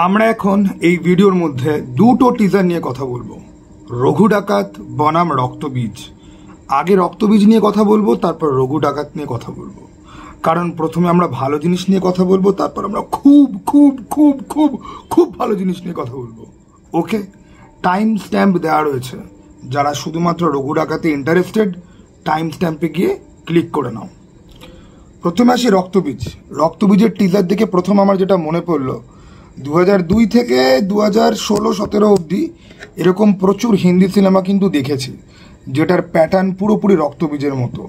আমরা এখন এই ভিডিওর মধ্যে দুটো টিজার নিয়ে কথা বলবো, রঘু ডাকাত বনাম রক্তবীজ। আগে রক্তবীজ নিয়ে কথা বলবো, তারপর রঘু ডাকাত নিয়ে কথা বলবো। কারণ প্রথমে আমরা ভালো জিনিস নিয়ে কথা বলবো, তারপর আমরা খুব খুব খুব খুব খুব ভালো জিনিস নিয়ে কথা বলবো। ওকে, টাইম স্ট্যাম্প দেওয়া রয়েছে, যারা শুধুমাত্র রঘু ডাকাতে ইন্টারেস্টেড টাইম স্ট্যাম্পে গিয়ে ক্লিক করে নাও। প্রথমে আসি রক্তবীজ। রক্তবীজের টিজার দেখে প্রথম আমার যেটা মনে পড়লো, 2002 থেকে 2016-17 অবধি এরকম প্রচুর হিন্দি সিনেমা কিন্তু দেখেছি, যেটার প্যাটার্ন পুরোপুরি রক্তবীজের মতো।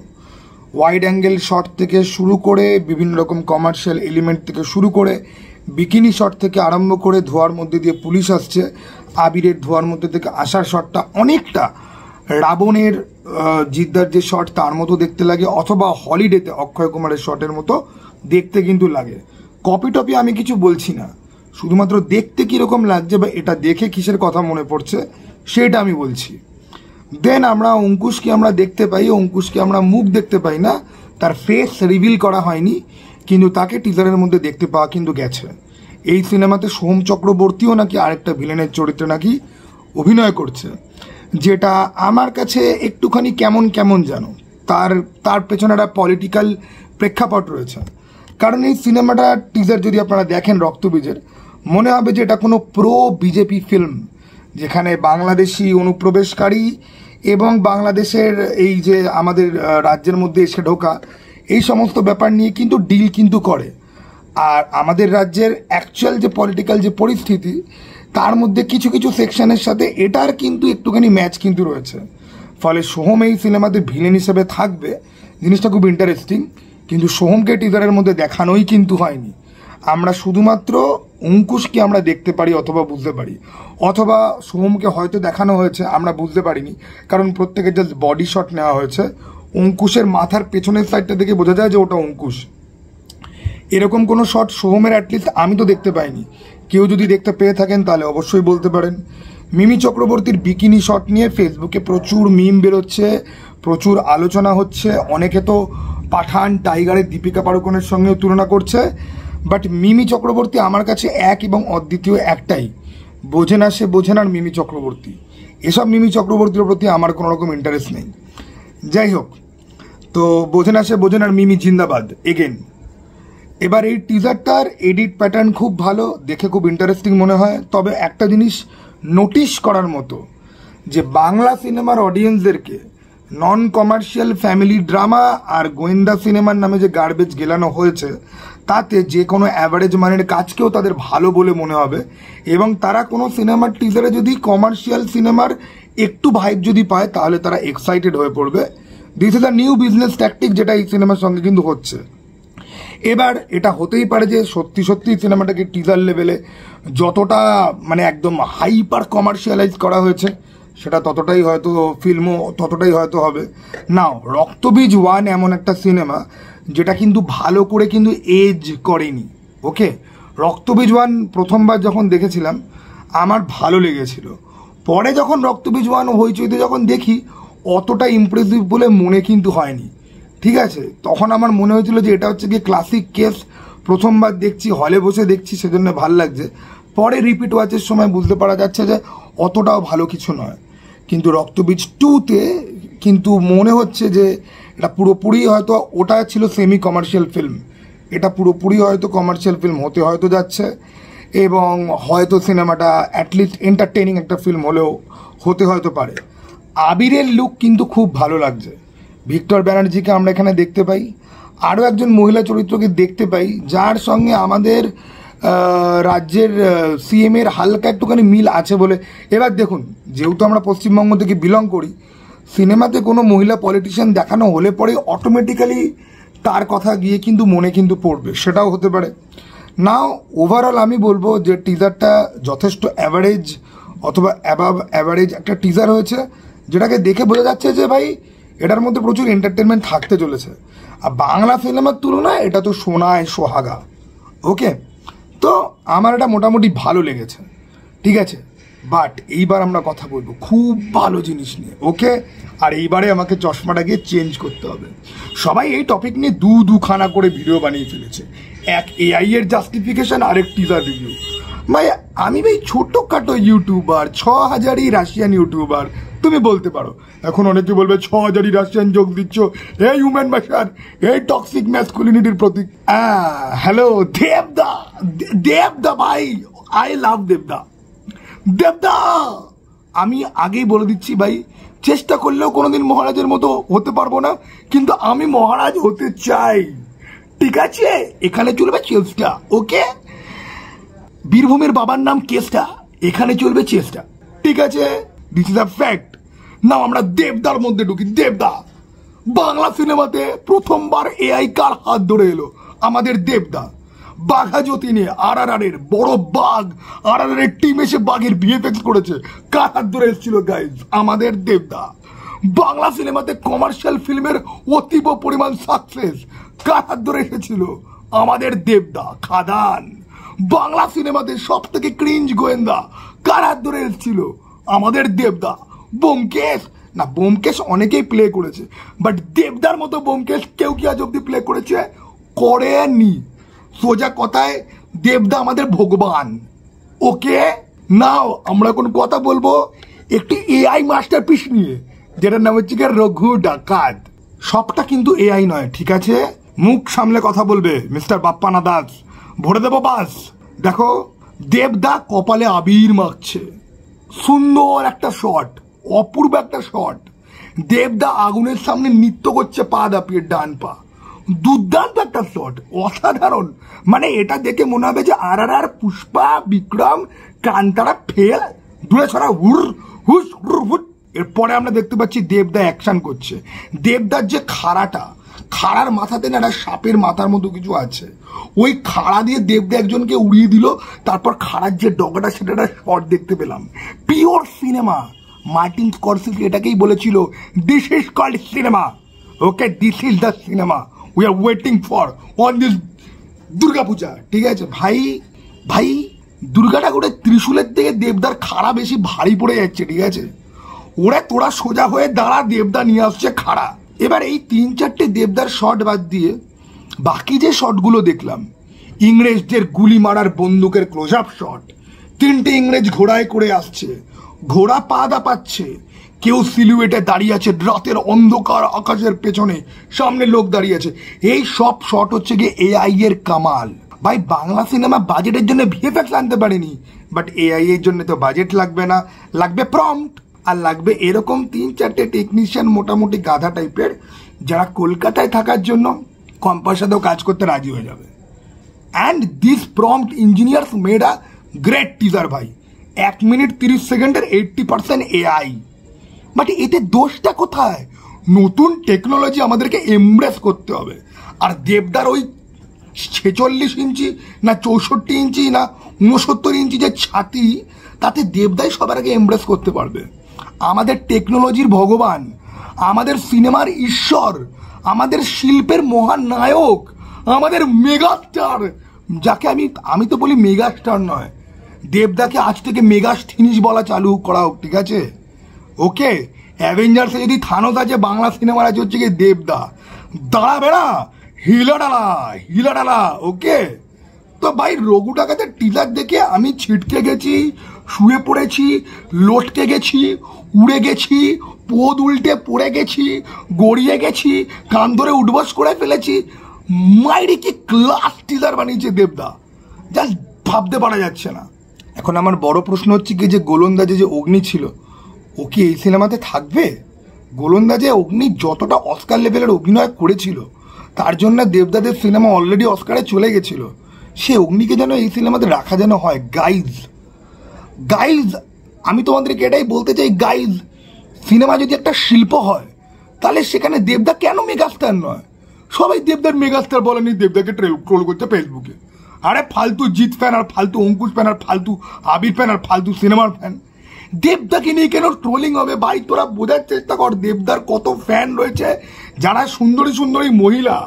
ওয়াইড অ্যাঙ্গেল শট থেকে শুরু করে বিভিন্ন রকম কমার্শিয়াল এলিমেন্ট থেকে শুরু করে বিকিনি শট থেকে আরম্ভ করে ধোয়ার মধ্যে দিয়ে পুলিশ আসছে, আবিরের ধোয়ার মধ্যে থেকে আসার শটটা অনেকটা রাবণের জিদ্দার যে শট তার মতো দেখতে লাগে, অথবা হলিডেতে অক্ষয় কুমারের শটের মতো দেখতে কিন্তু লাগে। কপি টপি আমি কিছু বলছি না, শুধুমাত্র দেখতে কীরকম লাগছে বা এটা দেখে কিসের কথা মনে পড়ছে সেটা আমি বলছি। দেন আমরা অঙ্কুশকে আমরা দেখতে পাই, অঙ্কুশকে আমরা মুখ দেখতে পাই না, তার ফেস রিভিল করা হয়নি, কিন্তু তাকে টিজারের মধ্যে দেখতে পাওয়া কিন্তু গেছে। এই সিনেমাতে সোম চক্রবর্তীও নাকি আরেকটা ভিলেনের চরিত্রে নাকি অভিনয় করছে, যেটা আমার কাছে একটুখানি কেমন কেমন যেন। তার পেছনে একটা পলিটিক্যাল প্রেক্ষাপট রয়েছে। কারণ এই সিনেমাটা টিজার যদি আপনারা দেখেন রক্তবীজের, মনে হবে যে এটা কোনো প্রো বিজেপি ফিল্ম, যেখানে বাংলাদেশি অনুপ্রবেশকারী এবং বাংলাদেশের এই যে আমাদের রাজ্যের মধ্যে এসে ঢোকা এই সমস্ত ব্যাপার নিয়ে কিন্তু ডিল কিন্তু করে। আর আমাদের রাজ্যের অ্যাকচুয়াল যে পলিটিক্যাল যে পরিস্থিতি তার মধ্যে কিছু কিছু সেকশনের সাথে এটার কিন্তু একটুখানি ম্যাচ কিন্তু রয়েছে। ফলে সোহম এই সিনেমাতে ভিলেন হিসেবে থাকবে, জিনিসটা খুব ইন্টারেস্টিং। কিন্তু সোহমকে টিজারের মধ্যে দেখানোই কিন্তু হয়নি। আমরা শুধুমাত্র অঙ্কুশকে আমরা দেখতে পারি অথবা বুঝতে পারি, অথবা সোহমকে হয়তো দেখানো হয়েছে আমরা বুঝতে পারিনি, কারণ প্রত্যেকের জাস্ট বডি শট নেওয়া হয়েছে। অঙ্কুশের মাথার পেছনের সাইডটা দেখে বোঝা যায় যে ওটা অঙ্কুশ। এরকম কোনো শট সোহমের অ্যাটলিস্ট আমি তো দেখতে পাইনি। কেউ যদি দেখতে পেয়ে থাকেন তাহলে অবশ্যই বলতে পারেন। মিমি চক্রবর্তীর বিকিনি শট নিয়ে ফেসবুকে প্রচুর মিম বেরোচ্ছে, প্রচুর আলোচনা হচ্ছে। অনেকে তো পাঠান টাইগারের দীপিকা পাড়ুকোনের সঙ্গেও তুলনা করছে। বাট মিমি চক্রবর্তী আমার কাছে এক এবং অদ্বিতীয় একটাই, বোঝে না সে বোঝেন আর মিমি চক্রবর্তী। এসব মিমি চক্রবর্তীর প্রতি আমার কোনো রকম ইন্টারেস্ট নেই। যাই হোক, তো বোঝে না সে বোঝেন আর মিমি জিন্দাবাদ এগেন। এবার এই টিজারটার এডিট প্যাটার্ন খুব ভালো, দেখে খুব ইন্টারেস্টিং মনে হয়। তবে একটা জিনিস নোটিশ করার মতো, যে বাংলা সিনেমার অডিয়েন্সদেরকে নন কমার্শিয়াল ফ্যামিলি ড্রামা আর গোয়েন্দা সিনেমার নামে যে গার্বেজ গেলানো হয়েছে, তাতে যে কোনো অ্যাভারেজ মানের কাজকেও তাদের ভালো বলে মনে হবে। এবং তারা কোনো সিনেমার টিজারে যদি কমার্শিয়াল সিনেমার একটু ভাইব যদি পায়, তাহলে তারা এক্সাইটেড হয়ে পড়বে। This is a new business tactic, যেটা এই সিনেমার সঙ্গে কিন্তু হচ্ছে। এবার এটা হতেই পারে যে সত্যি সত্যি সিনেমাটাকে টিজার লেভেলে যতটা মানে একদম হাইপার কমার্শিয়ালাইজ করা হয়েছে, সেটা ততটাই হয়তো ফিল্মও ততটাই হয়তো হবে। নাও রক্তবীজ 1 এমন একটা সিনেমা যেটা কিন্তু ভালো করে কিন্তু এজ করেনি। ওকে, রক্তবীজ 1 প্রথমবার যখন দেখেছিলাম আমার ভালো লেগেছিল। পরে যখন রক্তবীজ 1 হইচইতে যখন দেখি, অতটা ইমপ্রেসিভ বলে মনে কিন্তু হয়নি। ঠিক আছে, তখন আমার মনে হয়েছিল যে এটা হচ্ছে গিয়ে ক্লাসিক কেস, প্রথমবার দেখছি হলে বসে দেখছি সেজন্য ভাল লাগছে। পরে রিপিট ওয়াচের সময় বুঝতে পারা যাচ্ছে যে অতটাও ভালো কিছু নয়। কিন্তু রক্তবীজ 2-তে কিন্তু মনে হচ্ছে যে এটা পুরোপুরি হয়তো, ওটা ছিল সেমি কমার্শিয়াল ফিল্ম, এটা পুরোপুরি হয়তো কমার্শিয়াল ফিল্ম হতে হয়তো যাচ্ছে। এবং হয়তো সিনেমাটা অ্যাটলিস্ট এন্টারটেইনিং একটা ফিল্ম হলেও হতে হয়তো পারে। আবিরের লুক কিন্তু খুব ভালো লাগছে। ভিক্টর ব্যানার্জিকে আমরা এখানে দেখতে পাই, আরও একজন মহিলা চরিত্রকে দেখতে পাই, যার সঙ্গে আমাদের রাজ্যের সিএমের হালকা একটুখানি মিল আছে বলে। এবার দেখুন, যেহেতু আমরা পশ্চিমবঙ্গ থেকে বিলং করি, সিনেমাতে কোনো মহিলা পলিটিশিয়ান দেখানো হলে পরে অটোমেটিক্যালি তার কথা গিয়ে কিন্তু মনে কিন্তু পড়বে, সেটাও হতে পারে। নাও ওভারঅল আমি বলবো যে টিজারটা যথেষ্ট অ্যাভারেজ অথবা অ্যাবাভ অ্যাভারেজ একটা টিজার হয়েছে, যেটাকে দেখে বোঝা যাচ্ছে যে ভাই এটার মধ্যে প্রচুর এন্টারটেনমেন্ট থাকতে চলেছে। আর বাংলা সিনেমার তুলনায় এটা তো সোনায় সোহাগা। ওকে, তো আমার এটা মোটামুটি ভালো লেগেছে। ঠিক আছে, বাট এইবার আমরা কথা বলবো খুব ভালো জিনিস নিয়ে। ওকে, আর এইবারে আমাকে চশমাটাকে চেঞ্জ করতে হবে। সবাই এই টপিক নিয়ে দুখানা করে ভিডিও বানিয়ে ফেলেছে, এক এআই এর জাস্টিফিকেশন আর এক টিজার রিভিউ। ভাই আমি ভাই ছোটখাটো ইউটিউবার, 6000ই রাশিয়ান ইউটিউবার তুমি বলতে পারো। এখন অনেকে বলবে 6000ই রাশিয়ান যোগ দিচ্ছ, এই হিউম্যান ভাষার, এই টক্সিক ম্যাসকুলিনিটির প্রতীক। হ্যালো দেবদা, দেবদা ভাই, আই লাভ দেবদা। দেবদা আমি আগেই বলে দিচ্ছি ভাই, চেষ্টা করলেও কোনোদিন মহারাজের মতো হতে পারবো না, কিন্তু আমি মহারাজ হতে চাই, ঠিক আছে? এখানে চলবে চেষ্টা, ওকে? বীরভূমের বাবার নাম কেষ্টা, এখানে চলবে চেষ্টা, ঠিক আছে? This is a fact. Now আমরা দেবদার মধ্যে ঢুকি। দেবদা বাংলা সিনেমাতে প্রথমবার এআই কার হাত ধরে এলো? আমাদের দেবদা। বাঘা যতীনে RRR-এর বড় বাঘ, RRR-এর টিম এসে বাঘের ভিএফএক্স করেছে, কার হাত ধরে এসেছিল গাইজ? আমাদের দেবদা। বাংলা সিনেমাতে কমার্শিয়াল ফিল্মের অতীব পরিমাণ সাকসেস, কার হাত ধরে এসেছিল? আমাদের দেবদা। খাদান বাংলা সিনেমাতে সব থেকে ক্রিঞ্জ গোয়েন্দা, কার হাত ধরে এসেছিল? আমাদের দেবদা। ব্যোমকেশ, না ব্যোমকেশ অনেকেই প্লে করেছে, বাট দেবদার মতো ব্যোমকেশ কেউ কি আজ অব্দি প্লে করেছে? করেনি। সোজা কথায় দেবদা আমাদের ভগবান, ওকে? নাও আমরা কোন কথা বলবো একটি এআই মাস্টারপিস নিয়ে, যেটার নাম হচ্ছে রঘু ডাকাত। সবটা কিন্তু এআই নয়, ঠিক আছে? মুখ সামলে কথা বলবে মিস্টার বাপ্পানা দাস, ভরে দেবো বাস। দেখো দেবদা কপালে আবির মাখছে, সুন্দর একটা শট, অপূর্ব একটা শট। দেবদা আগুনের সামনে নৃত্য করছে পা দাপিয়ে, ডান পা, দুর্দান্ত একটা শট, অসাধারণ। মানে এটা দেখে মনে হবে যে RRR, পুষ্পা, বিক্রম, কান্তারা ফেল, দূরে ছড়া হুর হুস হুর হুট। এরপরে আমরা দেখতে পাচ্ছি দেবদা অ্যাকশন করছে। দেবদার যে খাড়াটা, খাড়ার মাথাতে না একটা সাপের মাথার মতো কিছু আছে, ওই খাড়া দিয়ে দেবদা একজনকে উড়িয়ে দিল, তারপর খাড়ার যে ডগাটা সেটা একটা শট দেখতে পেলাম। Pure cinema. মার্টিন স্করসেসি এটাকেই বলেছিল, this is called cinema, okay? This is the cinema we are waiting for on this Durga Puja, ঠিক আছে? ভাই ভাই দুর্গা ঠাকুরের ত্রিশূলের থেকে দেবদার খাড়া বেশি ভারী পড়ে যাচ্ছে, ঠিক আছে? ওরা তোরা সোজা হয়ে দাঁড়া, দেবদা নিয়ে আসছে খাড়া। এবার এই 3-4টে দেবদার শট বাদ দিয়ে বাকি যে শটগুলো দেখলাম, ইংরেজদের গুলি মারার বন্দুকের ক্লোজ আপ শট, 3টে ইংরেজ ঘোড়ায় করে আসছে, ঘোড়া পা দাপাচ্ছে, কেউ সিলুয়েটে দাঁড়িয়ে আছে রাতের অন্ধকার আকাশের পেছনে, সামনে লোক দাঁড়িয়ে আছে। এই সব শট হচ্ছে গিয়ে এআই এর কামাল। ভাই বাংলা সিনেমা বাজেটের জন্য ভিএফএক্স আনতে পারেনি, বাট এআই এর জন্য তো বাজেট লাগবে না, লাগবে প্রম্পট, আর লাগবে এরকম 3-4টে টেকনিশিয়ান মোটামুটি গাধা টাইপের, যারা কলকাতায় থাকার জন্য কম পয়সাতেও কাজ করতে রাজি হয়ে যাবে। And this prompt engineers made a great teaser. ভাই 1 মিনিট 30 সেকেন্ডের 80% এআই, বাট এতে দোষটা কোথায়? নতুন টেকনোলজি আমাদেরকে এমব্রেস করতে হবে। আর দেবদার ওই 46 ইঞ্চি না 64 ইঞ্চি না 69 ইঞ্চি যে ছাতি, তাতে দেবদাই সবার আগে এমব্রেস করতে পারবে। আমাদের টেকনোলজির ভগবান, আমাদের সিনেমার ঈশ্বর, আমাদের শিল্পের মহান নায়ক, আমাদের মেগাস্টার, যাকে আমি তো বলি মেগাস্টার নয়, দেবদাকে আজ থেকে মেগাস্টিনিস বলা চালু করা হোক, ঠিক আছে? ওকে? অ্যাভেঞ্জার্সে যদি থানোস আছে, বাংলা সিনেমার আছে হচ্ছে গিয়ে দেবদা। দাঁড়াবে না, হিলা ডালা, ওকে? তো ভাই রঘু ডাকাতের টিজার দেখে আমি ছিটকে গেছি, শুয়ে পড়েছি, লটকে গেছি, উড়ে গেছি, পদ উল্টে পড়ে গেছি, গড়িয়ে গেছি, কান ধরে উঠবস করে ফেলেছি। মাইরি কি ক্লাস টিজার বানিয়েছে দেবদা, জাস্ট ভাবতে পারা যাচ্ছে না। এখন আমার বড় প্রশ্ন হচ্ছে কি, যে গোলন্দাজে যে অগ্নি ছিল, ও কি এই সিনেমাতে থাকবে? গোলন্দাজে অগ্নি যতটা অস্কার লেভেলের অভিনয় করেছিল, তার জন্য দেবদাদের সিনেমা অলরেডি অস্কারে চলে গেছিল, সে অগ্নিকে যেন এই সিনেমাতে রাখা যেন হয়। গাইজ আমি তোমাদেরকে এটাই বলতে চাই, গাইজ সিনেমা যদি একটা শিল্প হয়, তাহলে সেখানে দেবদা কেন মেগাস্টার নয়? সবাই দেবদার মেগাস্টার বলেনি, দেবদাকে ট্রোল করছে ফেসবুকে। আরে ফালতু জিৎ ফ্যান, আর ফালতু অঙ্কুশ ফ্যান, আর ফালতু আবির ফ্যান, আর ফালতু সিনেমার ফ্যান। দেবদাকে নিয়ে কেন ট্রোলিং হবে? ভাই তোরা বোঝার চেষ্টা কর, দেবদার কত ফ্যান রয়েছে, যারা সুন্দরী সুন্দরী মহিলা।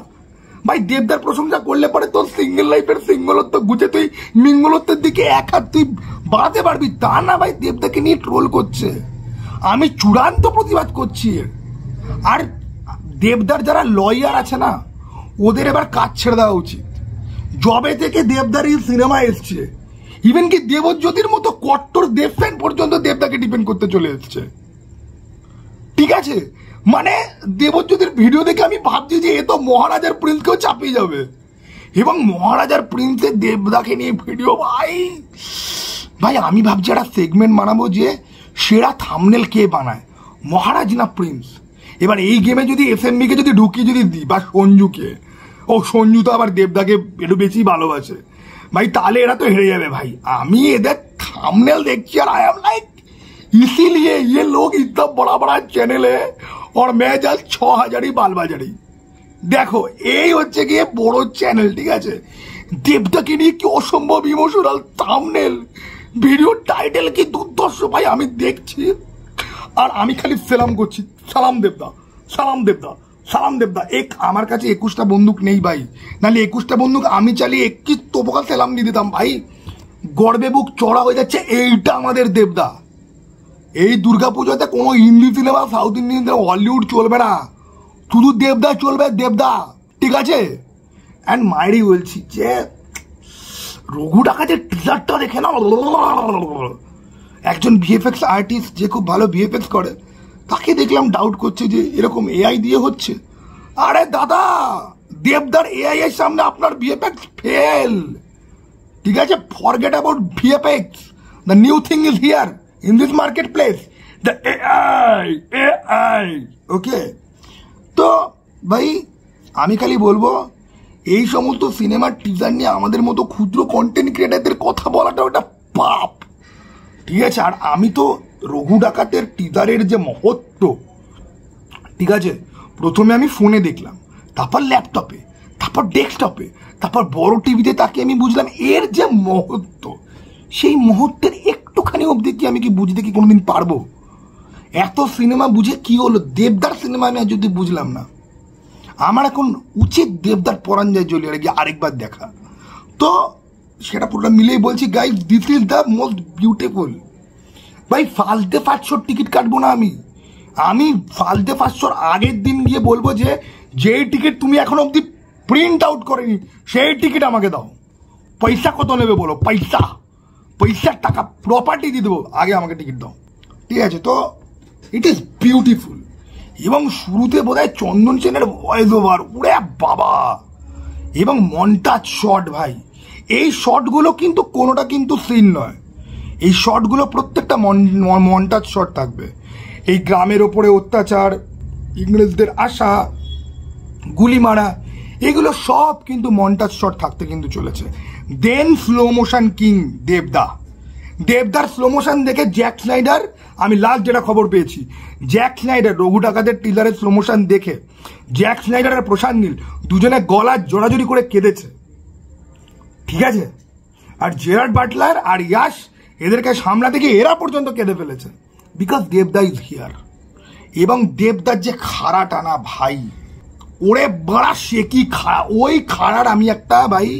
ভাই দেবদার প্রশংসা করলে পরে তোর সিঙ্গেল লাইফের সিঙ্গলত্ব গুছে তুই মিঙ্গলত্বের দিকে এক হাত তুই বাড়াতে পারবি, তা না ভাই দেবদাকে নিয়ে ট্রোল করছে। আমি চূড়ান্ত প্রতিবাদ করছি। আর দেবদার যারা লয়ার আছে না, ওদের এবার কাজ ছেড়ে দেওয়া উচিত। জবে থেকে দেবদার এই সিনেমা এসছে, ইভেন কি দেবজ্যোতির মতো কট্টর দেব ফ্যান পর্যন্ত দেবদাকে ডিপেন্ড করতে চলে এসছে। ঠিক আছে, মানে দেবজ্যোতির ভিডিও দেখে আমি ভাবছি যে এ তো মহারাজার প্রিন্সকেও চাপিয়ে যাবে, এবং মহারাজার প্রিন্সের দেবদাকে নিয়ে ভিডিও। ভাই ভাই আমি ভাবছি একটা সেগমেন্ট বানাবো যে সেরা থাম্বনেল কে বানায়, মহারাজ না প্রিন্স। এবার এই গেমে যদি এসএমবি কে যদি ঢুকিয়ে যদি দিই, বা সঞ্জুকে, ও সঞ্জু তো আবার দেবদাকে একটু বেশি ভালোবাসে ভাই, তাহলে এরা তো হেরে যাবে ভাই। আমি এদের থাম্বনেল দেখছি আর আই এম লাইক इसीलिए ये लोग इतना बड़ा बड़ा चैनल है और मैं जस्ट 6000 ही बालबाजारी। দেখো এই হচ্ছে গিয়ে বড় চ্যানেল, ঠিক আছে। দেবদাকে নিয়ে কি অসম্ভব ইমোশনাল থাম্বনেল, ভিডিও টাইটেল কি দুর্ধর্ষ ভাই, আমি দেখছি আর আমি খালি সালাম করছি, সালাম দেবদা, সালাম দেবদা, সালাম দেবদা। আমার কাছে 21টা বন্দুক নেই ভাই, নাহলে 21টা বন্দুক আমি চালিয়ে 21 তোপকা সালাম দিয়ে দিতাম ভাই। গর্বে বুক চড়া হয়ে যাচ্ছে, এইটা আমাদের দেবদা। এই দুর্গাপুজোতে কোনো Hindi cinema, south Indian cinema, Hollywood চলবে না, শুধু দেবদা চলবে, দেবদা, ঠিক আছে। অ্যান্ড মাইরি বলছি যে রঘু ডাকাতের টিজারটা দেখে না, একজন ভিএফএক্স আর্টিস্ট যে খুব ভালো ভিএফএক্স করে, তাকে দেখলাম ডাউট করছে যে এরকম এআই দিয়ে হচ্ছে। আরে দাদা, দেবদার এআই এর সামনে আপনার ভিএফএক্স ফেল, ঠিক আছে। Forget about VFX, the new thing is here in this marketplace, the AI, ওকে। তো ভাই আমি খালি বলবো এই সমস্ত সিনেমার টিজার নিয়ে আমাদের মতো ক্ষুদ্র কন্টেন্ট ক্রিয়েটারদের কথা বলাটা ওটা পাপ, ঠিক আছে। আর আমি তো রঘু ডাকাতের টিজারের যে মহত্ব, ঠিক আছে, প্রথমে আমি ফোনে দেখলাম, তারপর ল্যাপটপে, তারপর ডেস্কটপে, তারপর বড় টিভিতে তাকে আমি বুঝলাম এর যে মহত্ব, সেই মুহূর্তের একটুখানি অবধি কি আমি কি বুঝতে কি কোনোদিন পারবো? এত সিনেমা বুঝে কি হলো? দেবদার সিনেমা আমি যদি বুঝলাম না, আমার এখন উচিত দেবদার পরাঞ্জয় জ্বলিয়ে গিয়ে আরেকবার দেখা। তো সেটা পুরোটা মিলেই বলছি guys, this is the most beautiful. ভাই ফালতে 500 টিকিট কাটবো না আমি ফালতে 500 আগের দিন গিয়ে বলবো যে যেই টিকিট তুমি এখন অবধি প্রিন্ট আউট করেনি সেই টিকিট আমাকে দাও। পয়সা কত নেবে বলো, পয়সার টাকা প্রপার্টি দিয়ে দেবো, আগে আমাকে টিকিট দাও, ঠিক আছে। তো ইট ইজ বিউটিফুল। এবং শুরুতে বোধহয় চন্দন সেনের ভয়েস ওভার, ওরে বাবা, এবং মন্টাজ শট ভাই, এই শটগুলো কিন্তু কোনোটা কিন্তু সিন নয়, এই শটগুলো প্রত্যেকটা মন্টাজ শট থাকবে। এই গ্রামের ওপরে অত্যাচার, ইংরেজদের আসা, গুলি মারা, এগুলো সব কিন্তু মন্টাজ শট থাকতে কিন্তু চলেছে। দেন স্লো মোশন কিং দেবদার স্লো মোশন দেখে জ্যাক স্নাইডার, আমি লাস্ট যেটা খবর পেয়েছি, জ্যাক স্নাইডার রঘু ডাকাতের টিজারের স্লো মোশন দেখে জ্যাক স্নাইডার আর প্রশান্ত নীল দুজনে গলা জোড়াজোড়ি করে কেঁদেছে, ঠিক আছে। আর জেরার্ড বাটলার আর ইয়াশ এদেরকে সামলাতে গিয়ে এরা পর্যন্ত কেঁদে ফেলেছে, বিকজ দেবদা ইজ হিয়ার। এবং দেবদার যে খাড়া টানা ভাই, ওরে বড়া সে কি খাড়া, ওই খাড়ার আমি একটা ভাই,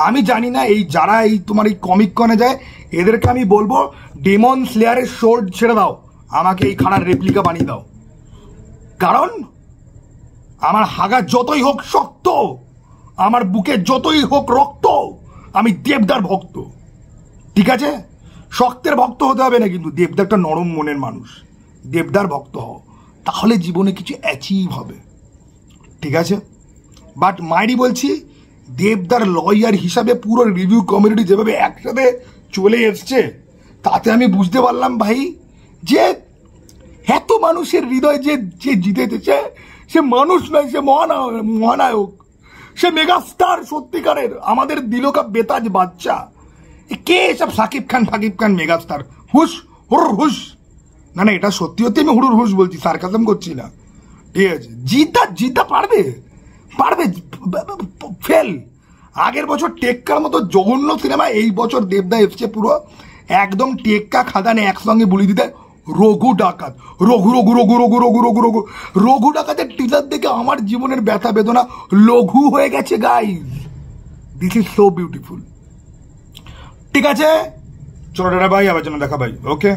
আমি জানি না এই যারা এই তোমার এই কমিক কনে যায় এদেরকে আমি বলবো ডেমন স্লেয়ারের শোল্ড ছেড়ে দাও, আমাকে এই খাড়ার রেপ্লিকা বানিয়ে দাও। কারণ আমার হাগা যতই হোক শক্ত, আমার বুকে যতই হোক রক্ত, আমি দেবদার ভক্ত, ঠিক আছে। শক্তের ভক্ত হতে হবে না, কিন্তু দেবদার একটা নরম মনের মানুষ, দেবদার ভক্ত হও, তাহলে জীবনে কিছু অ্যাচিভ হবে, ঠিক আছে। বাট মাইরি বলছি, দেবদার লয়ার হিসাবে পুরো রিভিউ কমিউনিটি যেভাবে একসাথে চলে এসছে, তাতে আমি বুঝতে পারলাম ভাই যে এত মানুষের হৃদয় যে জিতেছে সে মানুষ নয়, সে মহানায়ক, সে মেগাস্টার সত্যিকারের, আমাদের দিলকা বেতাজ বাচ্চা। কে এসব সাকিব খান মেগাস্টার, হুস হুর হুস, না এটা সত্যি সত্যি আমি হুড়ুর হুস বলছি, সার্কাজম করছি না, ঠিক আছে। জিতা পারবে ফেল। আগের বছর টেক্কার মতো জঘন্য সিনেমা এই বছর দেবদা এসছে পুরো একদম টেক্কা খাদানে একসঙ্গে বলি দিতে। রঘু ডাকাত, রঘু ডাকাতের টিজার দেখে আমার জীবনের ব্যথা বেদনা লঘু হয়ে গেছে guys. This is so beautiful, ঠিক আছে। চলো দাদা ভাই, আবার জন্য দেখা ভাই, ওকে।